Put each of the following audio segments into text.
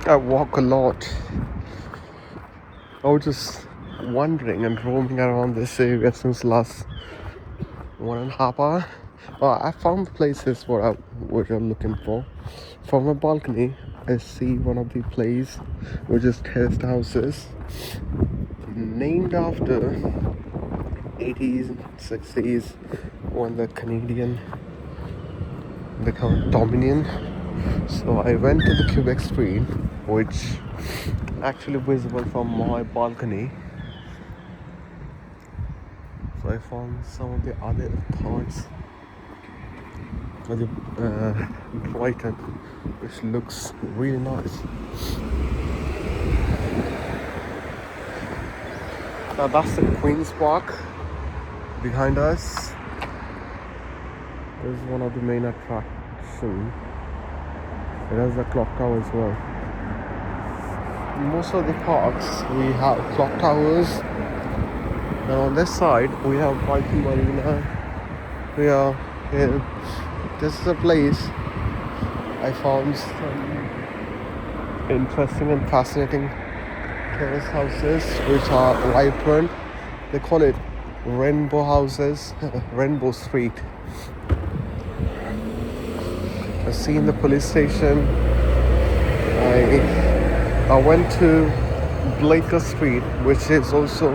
I walk a lot. I was just wandering and roaming around this area since last 1.5 hours. I found places what I'm looking for. From my balcony, I see one of the places, which is terraced houses, named after 80s, 60s, when the Canadian became Dominion. So I went to the Quebec Street, which actually visible from my balcony. So I found some of the other parts of the Brighton, which looks really nice. Now that's the Queen's Park behind us. This is one of the main attractions. It has the clock tower as well. In most of the parks we have clock towers, and on this side we have Brighton Marina. We are here. This is a place I found some interesting and fascinating terrace houses which are vibrant. They call it rainbow houses, Rainbow Street. I've seen the police station. I went to Blaker Street, which is also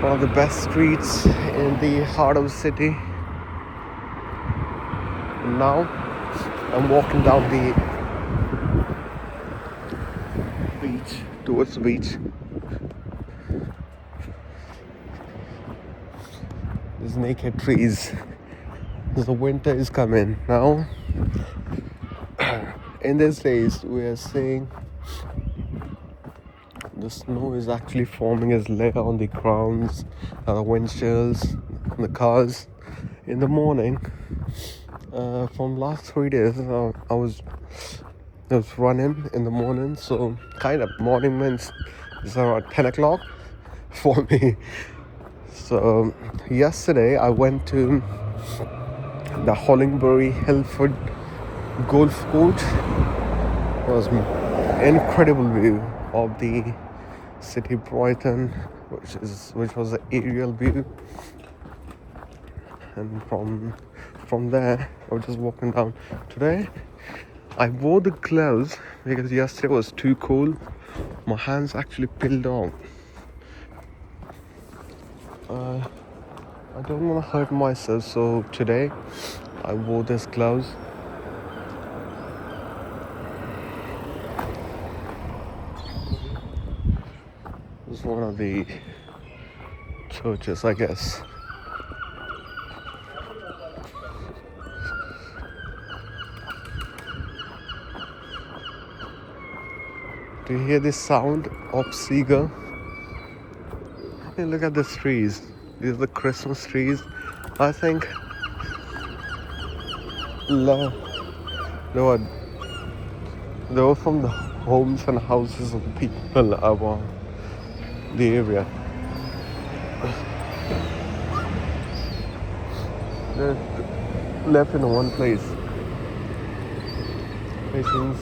one of the best streets in the heart of the city. And now I'm walking down the beach, towards the beach. There's naked trees. The winter is coming now. In these days we are seeing the snow is actually forming as layer on the grounds, the windshields, on the cars. In the morning, from last 3 days, I was running in the morning, so kind of morning means it's around 10 o'clock for me. So yesterday I went to the Hollingbury Hillford Golf Course. It was an incredible view of the city Brighton, which was an aerial view. And from there I was just walking down. Today I wore the gloves because yesterday was too cold. My hands actually peeled off. I don't want to hurt myself, so today I wore these gloves. This is one of the churches, I guess. Do you hear the sound of seagull? Hey, look at the trees. These are the Christmas trees. I think they were from the homes and houses of the people around the area. They're left in one place. Patience.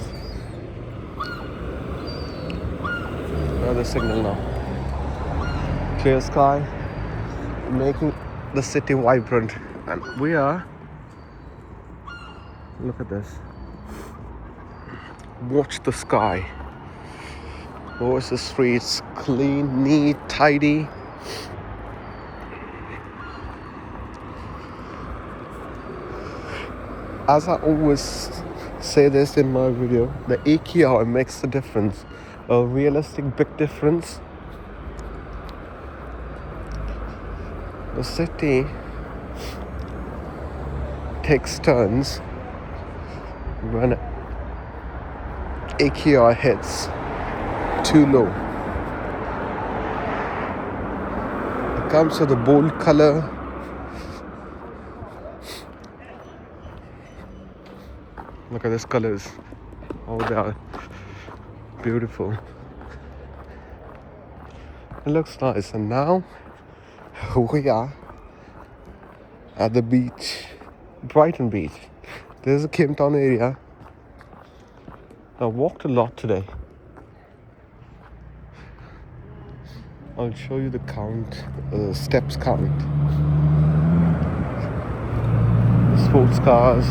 Another signal now. Clear sky, making the city vibrant. And we are, look at this. Watch the sky. Watch the streets, clean, neat, tidy. As I always say this in my video, the AQI makes the difference, a realistic big difference. The city takes turns when AQI hits too low. It comes with a bold color. Look at these colors. Oh, they are beautiful. It looks nice. And now we are at the beach, Brighton Beach. There's a Kemptown area. I walked a lot today. I'll show you the count, steps count. The sports cars.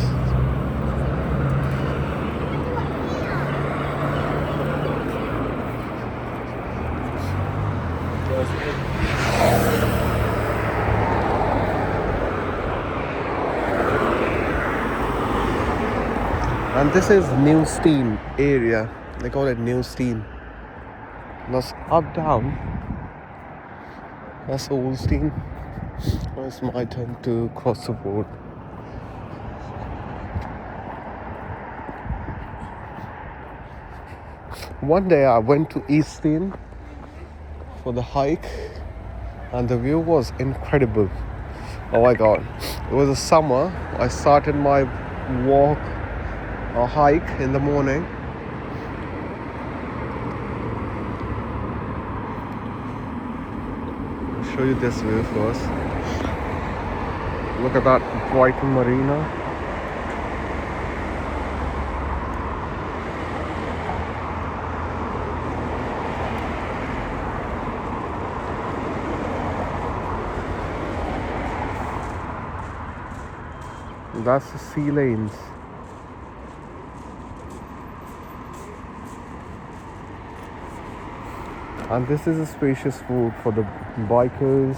And this is New Steine area. They call it New Steine. That's up down. That's Old Steine. Now it's my turn to cross the road. One day I went to East Steine for the hike, and the view was incredible. Oh my god. It was a summer. I started my walk or hike in the morning. I'll show you this view first. Look at that Brighton Marina. That's the sea lanes. And this is a spacious route for the bikers.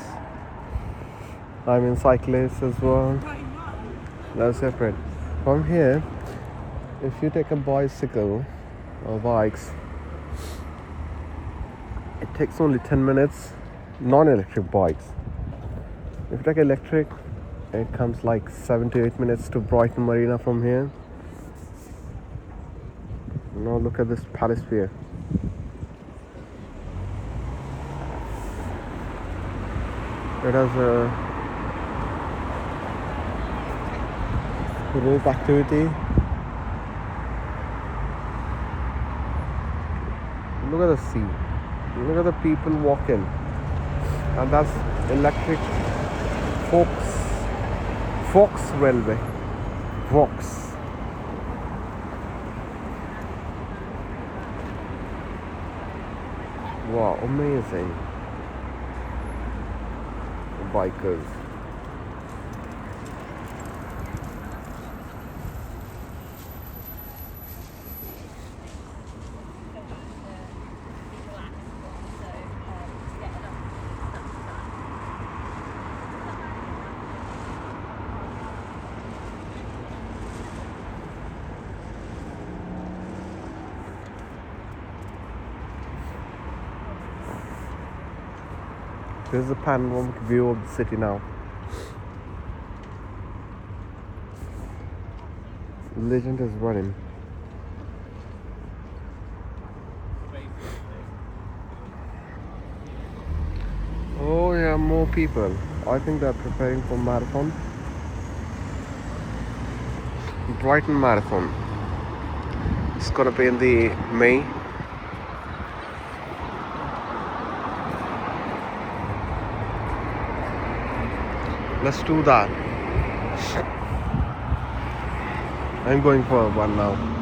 I mean cyclists as well. That's separate. From here, if you take a bicycle or bikes, it takes only 10 minutes. Non-electric bikes. If you take electric, it comes like 7 to 8 minutes to Brighton Marina from here. Now look at this Palace Pier. It has a rope activity. Look at the sea. Look at the people walking. And that's electric Volk railway. Volks. Wow, amazing. Bikers. This is a panoramic view of the city now. Legend is running. Oh yeah, more people. I think they're preparing for marathon. Brighton Marathon. It's gonna be in the May. Let's do that. I'm going for one now.